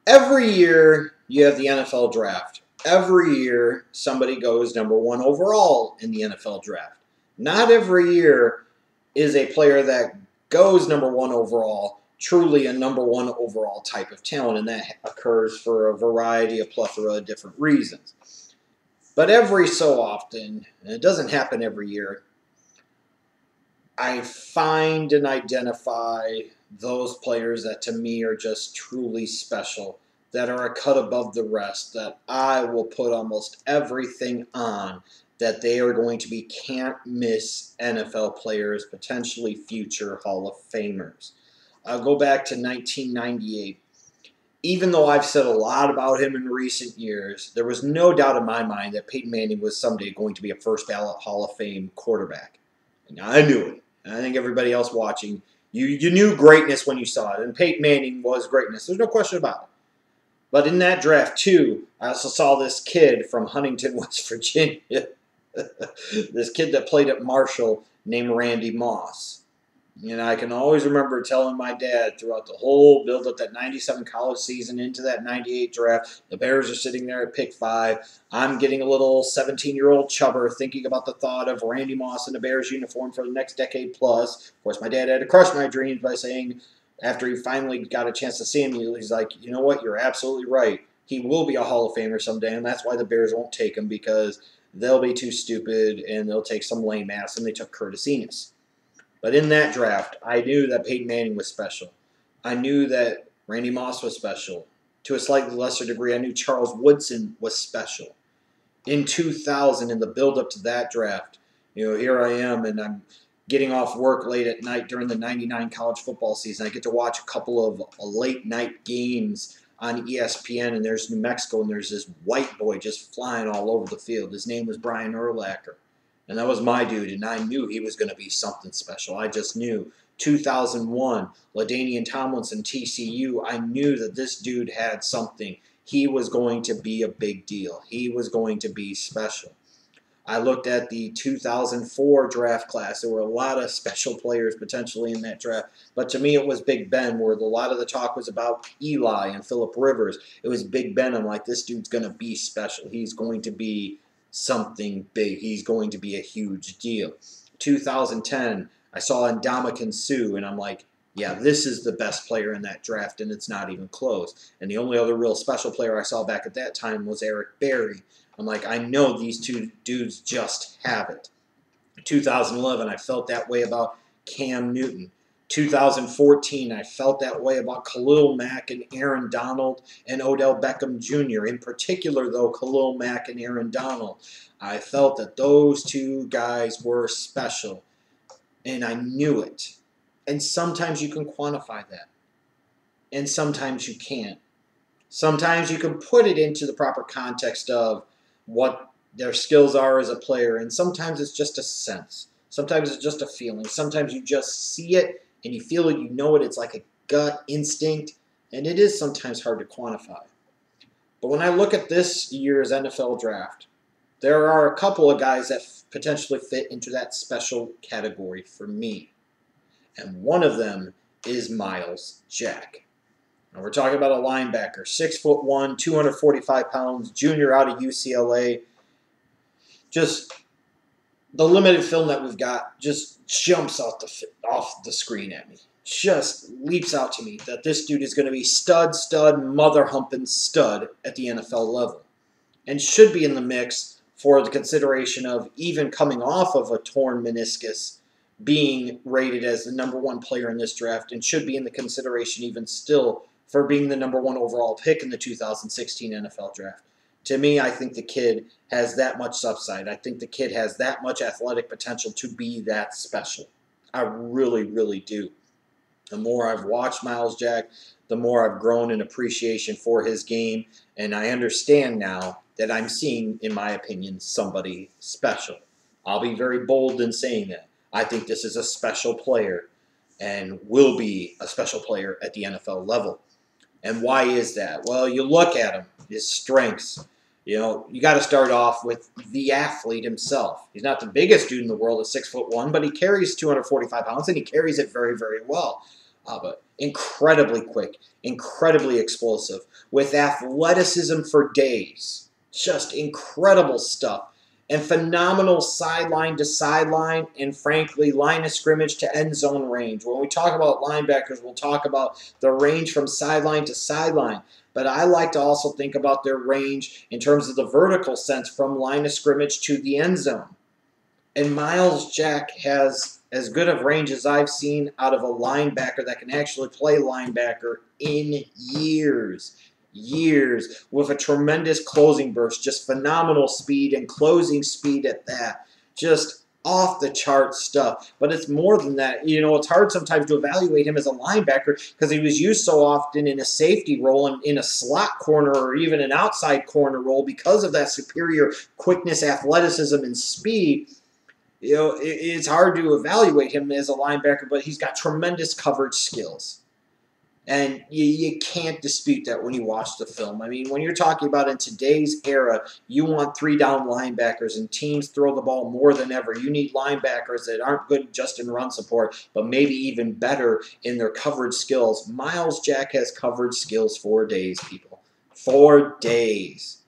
Every year you have the NFL draft. Every year somebody goes number one overall in the NFL draft. Not every year is a player that goes number one overall truly a number one overall type of talent, and that occurs for a variety, a plethora of different reasons. But every so often, and it doesn't happen every year, I find and identify those players that to me are just truly special, that are a cut above the rest, that I will put almost everything on, that they are going to be can't miss NFL players, potentially future Hall of Famers. I'll go back to 1998. Even though I've said a lot about him in recent years, there was no doubt in my mind that Peyton Manning was someday going to be a first ballot Hall of Fame quarterback. And I knew it. And I think everybody else watching, you knew greatness when you saw it. And Peyton Manning was greatness. There's no question about it. But in that draft, too, I also saw this kid from Huntington, West Virginia. This kid that played at Marshall named Randy Moss. And I can always remember telling my dad throughout the whole build up that 97 college season into that 98 draft, the Bears are sitting there at pick 5. I'm getting a little 17-year-old chubber thinking about the thought of Randy Moss in the Bears uniform for the next decade plus. Of course, my dad had to crush my dreams by saying, after he finally got a chance to see him, he's like, you know what, you're absolutely right. He will be a Hall of Famer someday, and that's why the Bears won't take him, because they'll be too stupid and they'll take some lame ass, and they took Curtis Enis. But in that draft, I knew that Peyton Manning was special. I knew that Randy Moss was special. To a slightly lesser degree, I knew Charles Woodson was special. In 2000, in the build-up to that draft, here I am, and I'm getting off work late at night during the 99 college football season. I get to watch a couple of late-night games on ESPN, and there's New Mexico, and there's this white boy just flying all over the field. His name was Brian Urlacher. And that was my dude, and I knew he was going to be something special. I just knew. 2001, LaDainian Tomlinson, TCU, I knew that this dude had something. He was going to be a big deal. He was going to be special. I looked at the 2004 draft class. There were a lot of special players potentially in that draft. But to me, it was Big Ben, where a lot of the talk was about Eli and Phillip Rivers. It was Big Ben. I'm like, this dude's going to be special. He's going to be something big. He's going to be a huge deal. 2010, I saw Ndamukong Suh, and I'm like, yeah, this is the best player in that draft, and it's not even close. And the only other real special player I saw back at that time was Eric Berry. I'm like, I know these two dudes just have it. 2011, I felt that way about Cam Newton. 2014, I felt that way about Khalil Mack and Aaron Donald and Odell Beckham Jr. In particular, though, Khalil Mack and Aaron Donald. I felt that those two guys were special, and I knew it. And sometimes you can quantify that, and sometimes you can't. Sometimes you can put it into the proper context of what their skills are as a player, and sometimes it's just a sense. Sometimes it's just a feeling. Sometimes you just see it, and you feel it, you know it, it's like a gut instinct, and it is sometimes hard to quantify. But when I look at this year's NFL draft, there are a couple of guys that potentially fit into that special category for me. And one of them is Myles Jack. Now we're talking about a linebacker, 6'1", 245 pounds, junior out of UCLA. Just the limited film that we've got just jumps off the screen at me. Just leaps out to me that this dude is going to be stud, mother-humping stud at the NFL level. And should be in the mix for the consideration of even coming off of a torn meniscus, being rated as the number one player in this draft, and should be in the consideration even still for being the number one overall pick in the 2016 NFL draft. To me, I think the kid has that much upside. I think the kid has that much athletic potential to be that special. I really, really do. The more I've watched Myles Jack, the more I've grown in appreciation for his game, and I understand now that I'm seeing, in my opinion, somebody special. I'll be very bold in saying that. I think this is a special player and will be a special player at the NFL level. And why is that? Well, you look at him, his strengths. You got to start off with the athlete himself. He's not the biggest dude in the world at 6'1", but he carries 245 pounds, and he carries it very, very well. but incredibly quick, incredibly explosive, with athleticism for days. Just incredible stuff. And phenomenal sideline to sideline and, frankly, line of scrimmage to end zone range. When we talk about linebackers, we'll talk about the range from sideline to sideline. But I like to also think about their range in terms of the vertical sense from line of scrimmage to the end zone. And Myles Jack has as good of range as I've seen out of a linebacker that can actually play linebacker in years. Years, with a tremendous closing burst, just phenomenal speed and closing speed at that. Just off the chart stuff. But it's more than that. You know, it's hard sometimes to evaluate him as a linebacker because he was used so often in a safety role and in a slot corner or even an outside corner role because of that superior quickness, athleticism, and speed. You know, it's hard to evaluate him as a linebacker, but he's got tremendous coverage skills. And you can't dispute that when you watch the film. I mean, when you're talking about in today's era, you want 3-down linebackers, and teams throw the ball more than ever. You need linebackers that aren't good just in run support, but maybe even better in their coverage skills. Myles Jack has coverage skills for days, people. 4 days.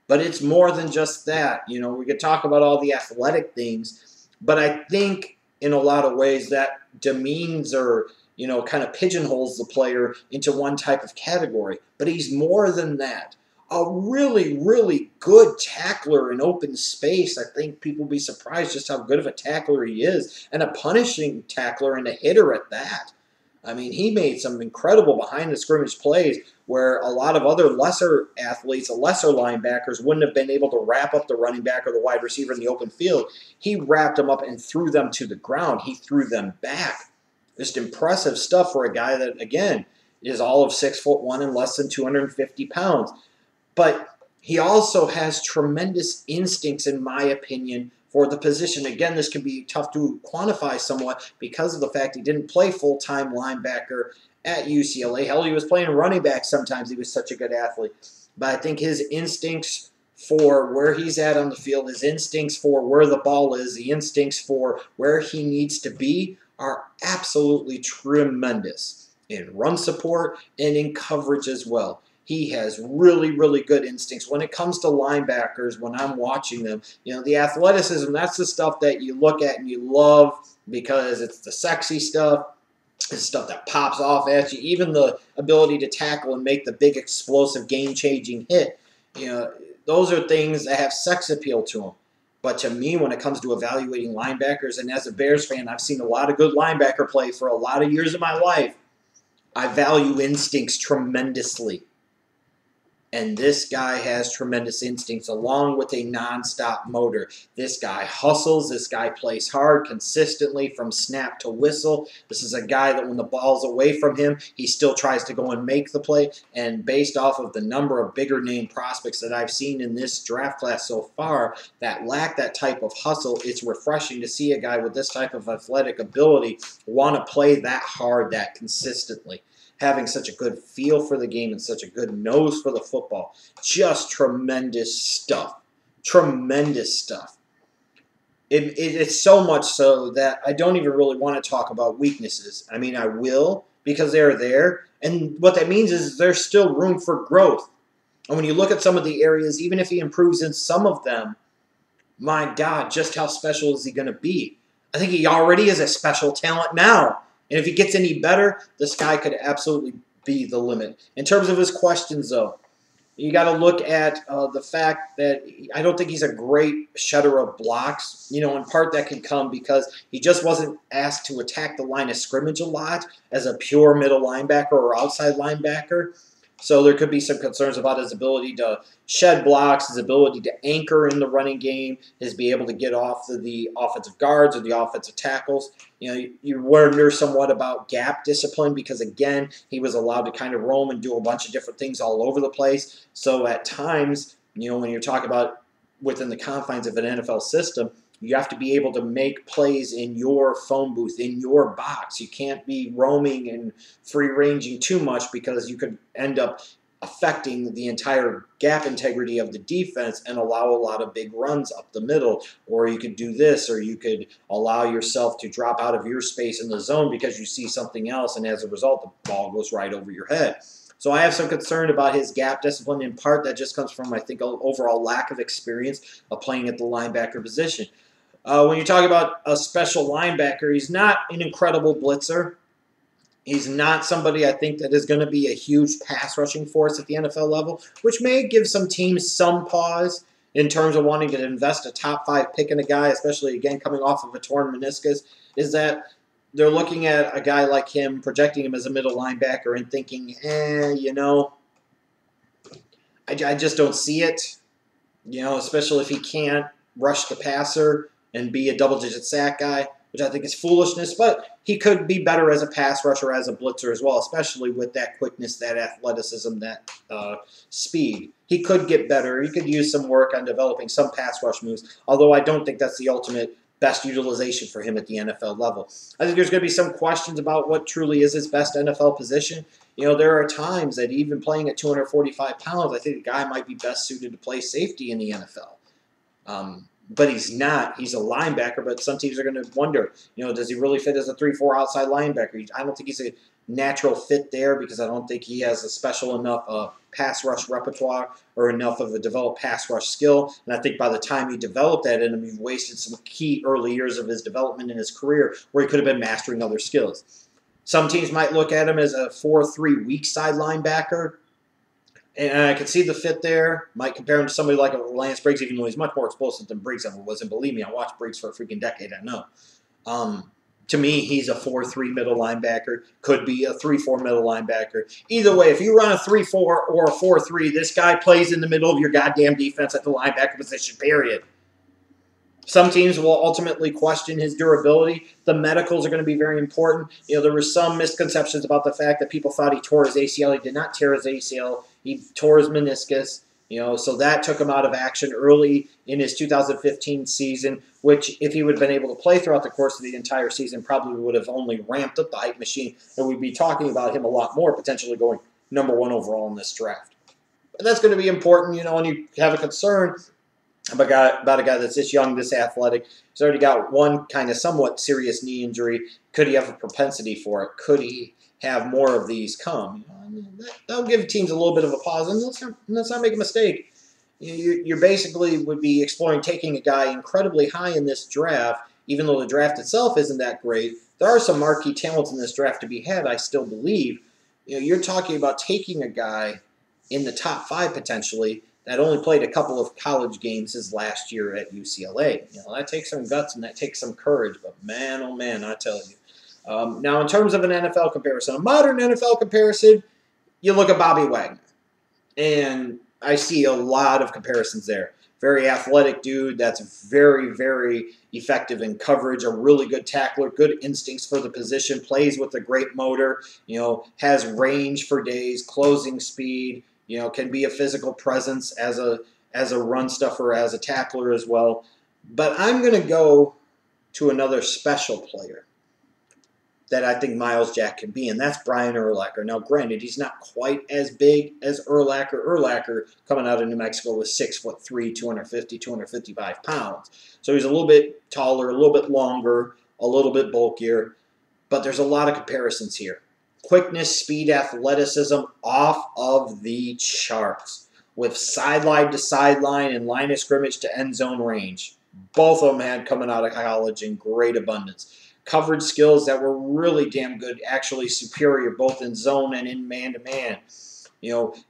But it's more than just that. You know, we could talk about all the athletic things, but I think in a lot of ways that demeans or kind of pigeonholes the player into one type of category. But he's more than that. A really, really good tackler in open space. I think people will be surprised just how good of a tackler he is. And a punishing tackler and a hitter at that. I mean, he made some incredible behind-the-scrimmage plays where a lot of other lesser athletes, lesser linebackers, wouldn't have been able to wrap up the running back or the wide receiver in the open field. He wrapped them up and threw them to the ground. He threw them back. Just impressive stuff for a guy that, again, is all of 6'1" and less than 250 pounds. But he also has tremendous instincts, in my opinion, for the position. Again, this can be tough to quantify somewhat because of the fact he didn't play full-time linebacker at UCLA. Hell, he was playing running back sometimes. He was such a good athlete. But I think his instincts for where he's at on the field, his instincts for where the ball is, the instincts for where he needs to be are absolutely tremendous in run support and in coverage as well. He has really, really good instincts. When it comes to linebackers, when I'm watching them, the athleticism, that's the stuff that you look at and you love because it's the sexy stuff. It's stuff that pops off at you. Even the ability to tackle and make the big, explosive, game-changing hit. Those are things that have sex appeal to them. But to me, when it comes to evaluating linebackers, and as a Bears fan, I've seen a lot of good linebacker play for a lot of years of my life, I value instincts tremendously. And this guy has tremendous instincts along with a nonstop motor. This guy hustles. This guy plays hard consistently from snap to whistle. This is a guy that when the ball's away from him, he still tries to go and make the play. And based off of the number of bigger name prospects that I've seen in this draft class so far that lack that type of hustle, it's refreshing to see a guy with this type of athletic ability want to play that hard, that consistently. Having such a good feel for the game and such a good nose for the football. Just tremendous stuff. Tremendous stuff. It's so much so that I don't even really want to talk about weaknesses. I mean, I will because they're there. And what that means is there's still room for growth. And when you look at some of the areas, even if he improves in some of them, my God, just how special is he going to be? I think he already is a special talent now. And if he gets any better, this guy could absolutely be the limit. In terms of his questions, though, you got to look at the fact that I don't think he's a great shedder of blocks. In part that can come because he just wasn't asked to attack the line of scrimmage a lot as a pure middle linebacker or outside linebacker. So there could be some concerns about his ability to shed blocks, his ability to anchor in the running game, his be able to get off the offensive guards or the offensive tackles. You wonder somewhat about gap discipline because, again, he was allowed to kind of roam and do a bunch of different things all over the place. So at times, when you're talking about within the confines of an NFL system, you have to be able to make plays in your phone booth, in your box. You can't be roaming and free-ranging too much because you could end up affecting the entire gap integrity of the defense and allow a lot of big runs up the middle. Or you could do this, or you could allow yourself to drop out of your space in the zone because you see something else, and as a result, the ball goes right over your head. So I have some concern about his gap discipline. In part, that just comes from, I think, an overall lack of experience of playing at the linebacker position. When you talk about a special linebacker, he's not an incredible blitzer. He's not somebody, I think, that is going to be a huge pass rushing force at the NFL level, which may give some teams some pause in terms of wanting to invest a top 5 pick in a guy, especially, again, coming off of a torn meniscus, is that they're looking at a guy like him, projecting him as a middle linebacker and thinking, I just don't see it, especially if he can't rush the passer and be a double-digit sack guy, which I think is foolishness, but he could be better as a pass rusher, as a blitzer as well, especially with that quickness, that athleticism, that speed. He could get better. He could use some work on developing some pass rush moves, although I don't think that's the ultimate best utilization for him at the NFL level. I think there's going to be some questions about what truly is his best NFL position. There are times that even playing at 245 pounds, I think the guy might be best suited to play safety in the NFL. But he's not. He's a linebacker, but some teams are going to wonder, does he really fit as a 3-4 outside linebacker? I don't think he's a natural fit there because I don't think he has a special enough pass rush repertoire or enough of a developed pass rush skill. And I think by the time you develop that in him, you've wasted some key early years of his development in his career where he could have been mastering other skills. Some teams might look at him as a 4-3 weak side linebacker. And I can see the fit there. Might compare him to somebody like a Lance Briggs, even though he's much more explosive than Briggs ever was. And believe me, I watched Briggs for a freaking decade. I know. To me, he's a 4-3 middle linebacker. Could be a 3-4 middle linebacker. Either way, if you run a 3-4 or a 4-3, this guy plays in the middle of your goddamn defense at the linebacker position, period. Some teams will ultimately question his durability. The medicals are going to be very important. There were some misconceptions about the fact that people thought he tore his ACL. He did not tear his ACL. He tore his meniscus. So that took him out of action early in his 2015 season, which if he would have been able to play throughout the course of the entire season, probably would have only ramped up the hype machine, and we'd be talking about him a lot more, potentially going number 1 overall in this draft. But that's going to be important, when you have a concern about a guy that's this young, this athletic. He's already got one kind of somewhat serious knee injury. Could he have a propensity for it? Could he have more of these come? That'll give teams a little bit of a pause, and let's not make a mistake. You basically would be exploring taking a guy incredibly high in this draft, even though the draft itself isn't that great. There are some marquee talents in this draft to be had, I still believe. You're talking about taking a guy in the top 5 potentially that only played a couple of college games his last year at UCLA. That takes some guts and that takes some courage, but man, oh man, I tell you. Now, in terms of an NFL comparison, a modern NFL comparison, you look at Bobby Wagner, and I see a lot of comparisons there. Very athletic dude that's very, very effective in coverage, a really good tackler, good instincts for the position, plays with a great motor, has range for days, closing speed, can be a physical presence as a run stuffer, as a tackler as well. But I'm going to go to another special player that I think Myles Jack can be, and that's Brian Urlacher. Now, granted, he's not quite as big as Urlacher. Urlacher, coming out of New Mexico, was 6'3", 250, 255 pounds. So he's a little bit taller, a little bit longer, a little bit bulkier, but there's a lot of comparisons here. Quickness, speed, athleticism off of the charts with sideline to sideline and line of scrimmage to end zone range. Both of them had coming out of college in great abundance. Coverage skills that were really damn good, actually superior, both in zone and in man-to-man.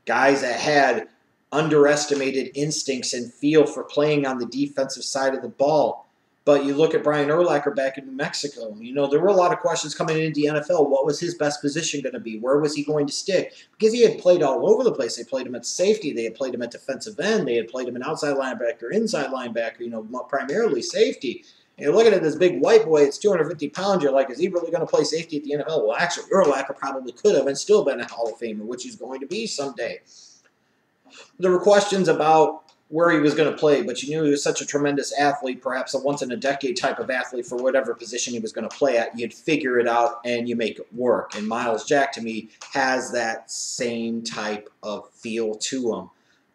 Guys that had underestimated instincts and feel for playing on the defensive side of the ball. But you look at Brian Urlacher back in New Mexico, there were a lot of questions coming into the NFL. What was his best position going to be? Where was he going to stick? Because he had played all over the place. They played him at safety. They had played him at defensive end. They had played him an outside linebacker, inside linebacker, primarily safety. And you're looking at this big white boy, it's 250 pounds. You're like, is he really going to play safety at the NFL? Well, actually, Urlacher probably could have and still been a Hall of Famer, which he's going to be someday. There were questions about where he was going to play, but you knew he was such a tremendous athlete, perhaps a once-in-a-decade type of athlete for whatever position he was going to play at. You'd figure it out and you make it work. And Myles Jack, to me, has that same type of feel to him.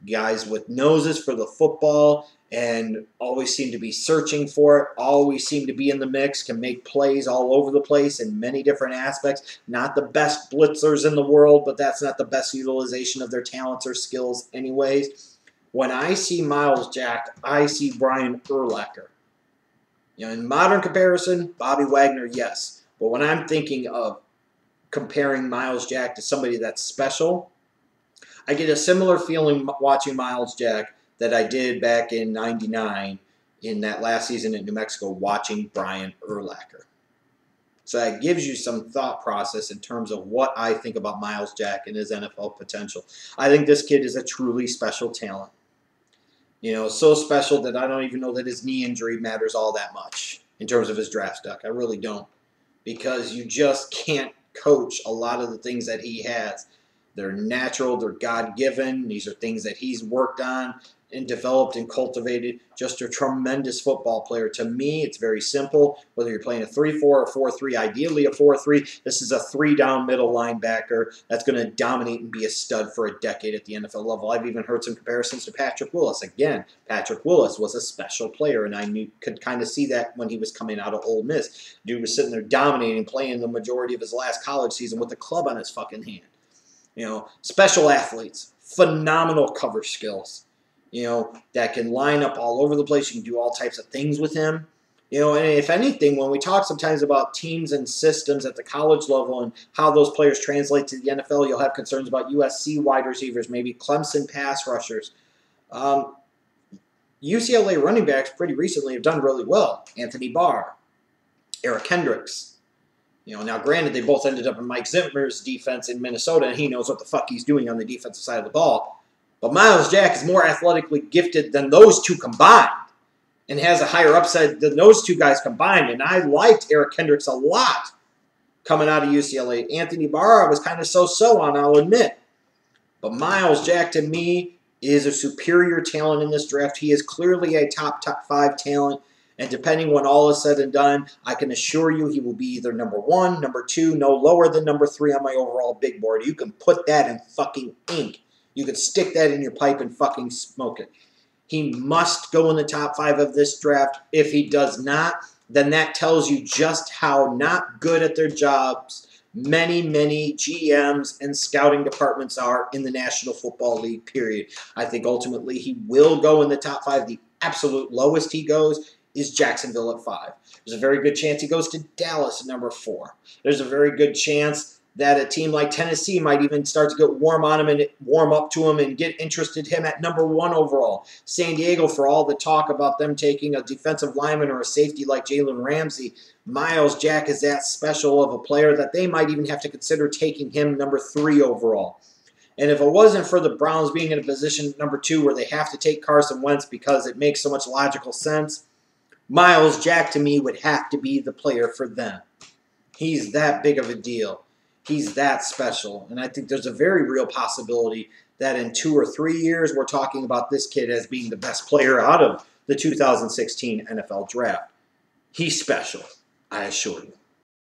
Guys with noses for the football and always seem to be searching for it, always seem to be in the mix, can make plays all over the place in many different aspects. Not the best blitzers in the world, but that's not the best utilization of their talents or skills anyways. When I see Myles Jack, I see Brian Urlacher. In modern comparison, Bobby Wagner, yes. But when I'm thinking of comparing Myles Jack to somebody that's special, I get a similar feeling watching Myles Jack that I did back in '99 in that last season in New Mexico watching Brian Urlacher. So that gives you some thought process in terms of what I think about Myles Jack and his NFL potential. I think this kid is a truly special talent. So special that I don't even know that his knee injury matters all that much in terms of his draft stock. I really don't. Because you just can't coach a lot of the things that he has. They're natural, they're God-given. These are things that he's worked on and developed and cultivated. Just a tremendous football player. To me, it's very simple. Whether you're playing a 3-4 or 4-3, ideally a 4-3, this is a 3-down middle linebacker that's going to dominate and be a stud for a decade at the NFL level. I've even heard some comparisons to Patrick Willis. Again, Patrick Willis was a special player, and I could kind of see that when he was coming out of Ole Miss. Dude was sitting there dominating, playing the majority of his last college season with a club on his fucking hand. Special athletes, phenomenal cover skills. That can line up all over the place. You can do all types of things with him. And if anything, when we talk sometimes about teams and systems at the college level and how those players translate to the NFL, you'll have concerns about USC wide receivers, maybe Clemson pass rushers. UCLA running backs pretty recently have done really well. Anthony Barr, Eric Hendricks. Now granted, they both ended up in Mike Zimmer's defense in Minnesota, and he knows what the fuck he's doing on the defensive side of the ball. But Myles Jack is more athletically gifted than those two combined and has a higher upside than those two guys combined. And I liked Eric Hendricks a lot coming out of UCLA. Anthony Barr was kind of so-so on, I'll admit. But Myles Jack, to me, is a superior talent in this draft. He is clearly a top 5 talent. And depending when all is said and done, I can assure you he will be either number 1, number 2, no lower than number 3 on my overall big board. You can put that in fucking ink. You could stick that in your pipe and fucking smoke it. He must go in the top 5 of this draft. If he does not, then that tells you just how not good at their jobs many GMs and scouting departments are in the National Football League, period. I think ultimately he will go in the top 5. The absolute lowest he goes is Jacksonville at 5. There's a very good chance he goes to Dallas at number 4. There's a very good chance that a team like Tennessee might even start to get warm on him and warm up to him and get interested in him at number 1 overall. San Diego, for all the talk about them taking a defensive lineman or a safety like Jalen Ramsey, Myles Jack is that special of a player that they might even have to consider taking him number 3 overall. And if it wasn't for the Browns being in a position number 2 where they have to take Carson Wentz because it makes so much logical sense, Myles Jack to me would have to be the player for them. He's that big of a deal. He's that special. And I think there's a very real possibility that in 2 or 3 years, we're talking about this kid as being the best player out of the 2016 NFL Draft. He's special, I assure you.